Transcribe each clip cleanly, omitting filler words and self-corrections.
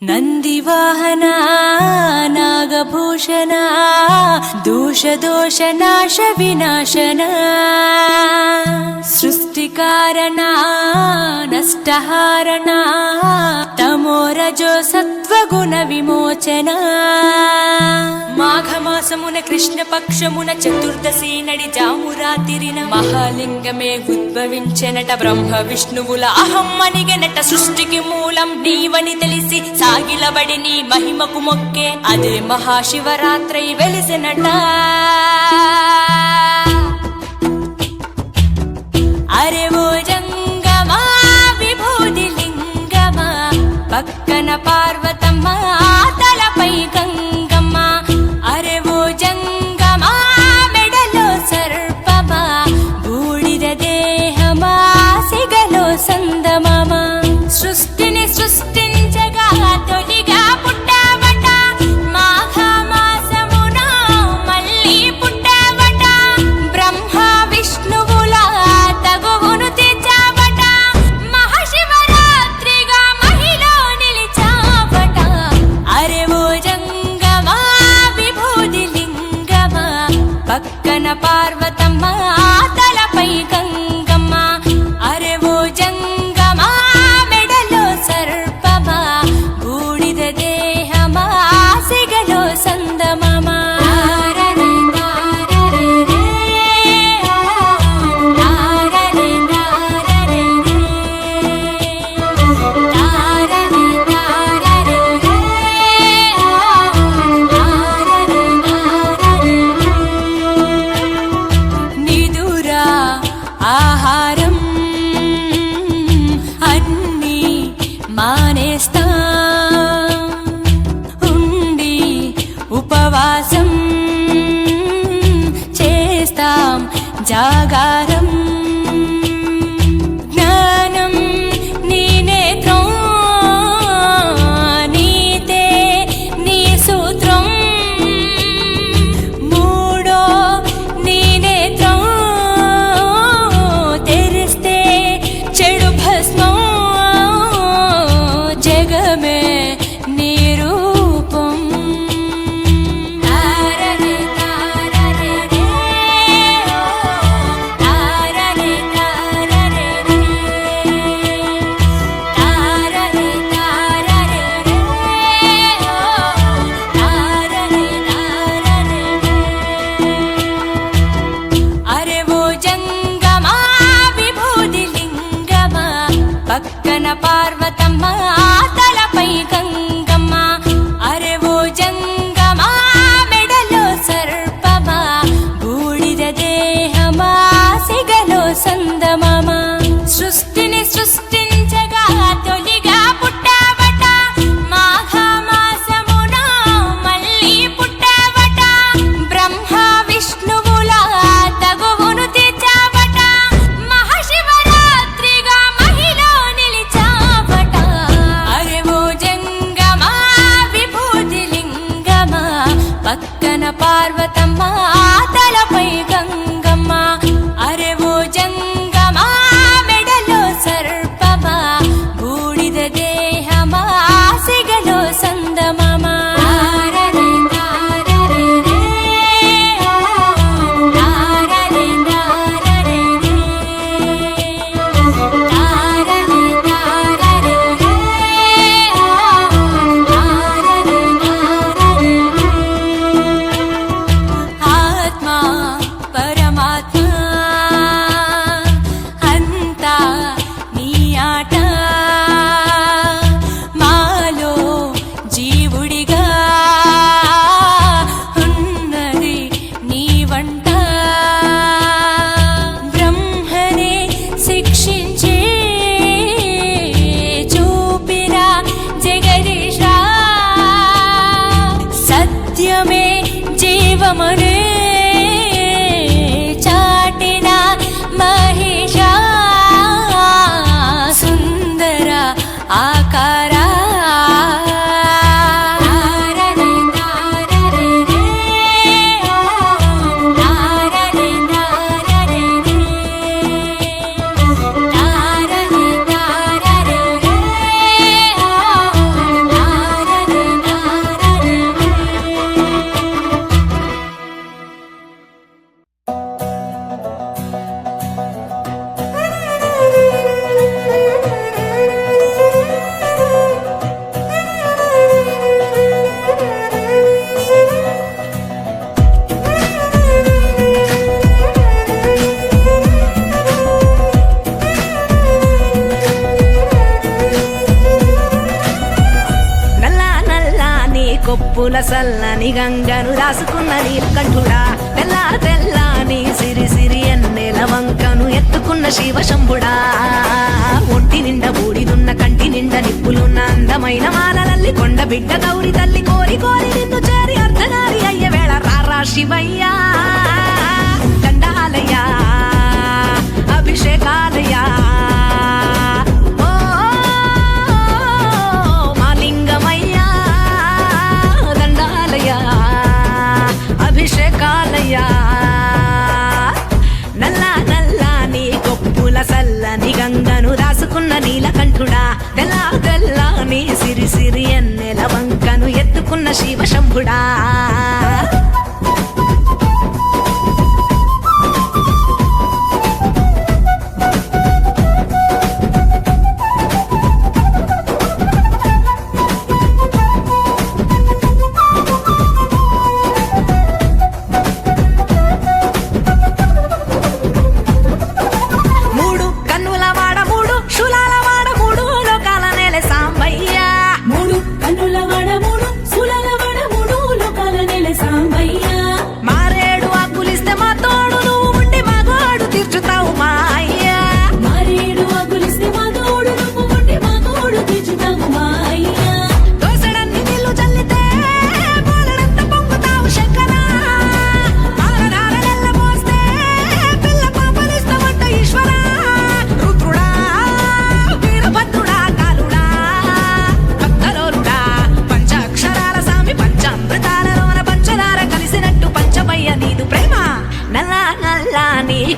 ನಂದಿವಾಹನ ನಾಗಭೂಷಣ ದೋಷ ನಾಶ ವಿನಾಶನ ಸೃಷ್ಟಿಕಾರಣ ನಷ್ಟಹಾರಣ తమోరజో సత్వగుణ విమోచన మాఘమాసమున కృష్ణపక్షమున చతుర్దశి నడి జామురాతిరిన మహాలింగమే ఉద్భవించెనట బ్రహ్మ విష్ణువుల అహం అనిగెనట సృష్టికి మూలం నీవని తెలిసి సాగిలబడి నీ మహిమకు మొక్కే అదే మహాశివరాత్రి వెలిసినట అరే ఓ జంగమా విభూది లింగమా పక్కన పార్వతమ్మ తలపై గంగమ్మ అరే ఓ జంగమా మెడలో సర్పమా బూడిద దేహమా సిగలో సందమమ సృష్టిని సృష్టించగా తొలిగా పుట్టావట మాఘమాసమున మళ్ళీ పుట్టావట బ్రహ్మ విష్ణువుల తగువును తెచ్చావట మహాశివరాత్రిగా మహిలో నిలిచావట అరే ఓ జంగమా విభూది లింగమా పక్కన పార్వతమ్మ తలపై గంగమ్మ అరే ఓ జంగమా మెడలో సర్పమా బూడిద దేహమా సిగలో సందమమా నిదురా ఆహారం అన్నీ మానేస్తా ఉండి ఉపవాసం చేస్తాం జాగారం జ్ఞానం నీ నేత్రం నీతే నీ సూత్రం మూడో నీ నేత్రం తెరిస్తే చెడు భస్మం జగమే నీ రూపం తారరే తారరే రే తారరే తారరే రే తారరే తారరే రే తారరే తారరే అరే ఓ జంగమా విభూది లింగమా పక్కన పార్వతమ్మ తలపై గంగమ్మ అరే ఓ జంగమా మెడలో సర్పమా బూడిద దేహమా సిగలో సందమమ సృష్టిని సృష్టించగా తొలిగా పుట్టావట మాఘమాసమున మళ్ళీ పుట్టావట బ్రహ్మ విష్ణువుల తగువును తెచ్చావట మహాశివరాత్రిగా మహిలో నిలిచావట అరే ఓ జంగమా విభూతి లింగమా పక్కన పార్వతమ్మ తలపై గంగమ్మ అరే ఓ జంగమా మెడలో సర్పమా బూడిద దేహమా సిగలో సందమమ తారరే తారరే రే తారరే తారరే రే తారరే తారరే రే తారరే తారరే ఆత్మ పరమాత్మ అంతా నీ ఆట మాలో జీవుడిగా ఉన్నది నీ వంట బ్రహ్మనే శిక్షించే చూపిన జగదీశ సత్యమే జీవమనే చాటిన మహేశ సుందర ఆకారా తారరే తారరే రే తారరే తారరే రే తారరే తారరే రే కొప్పుల సల్లని గంగను రాసుకున్న నీలకంఠుడా తెల్ల తెల్లని సిరి సిరి ఎన్నెల వంకను ఎత్తుకున్న శివశంభుడా ఒంటి నిండా బూడిదున్న కంటి నిండా నిప్పులున్న అందమైన మాలలల్లి కొండ బిడ్డ గౌరి తల్లి కోరి కోరి నిన్ను చేరి అర్ధనారి అయ్య వేళ రారా శివయ్యా దండాలయ్యా అభిషేకాలయ్యా అభిషేకాలయ్యా నల్ల నల్ల నీ కొప్పుల సల్లని గంగను రాసుకున్న నీలకంఠుడా తెల్ల తెల్ల నీ సిరి సిరి ఎన్నెల వంకను ఎత్తుకున్న శివశంభుడా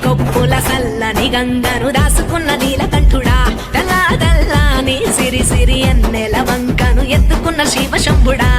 కొప్పుల సల్లని గంగను దాసుకున్న నీలకంఠుడా తెల్ల తెల్లని సిరి సిరి ఎన్నెల వంకను ఎత్తుకున్న శివశంభుడా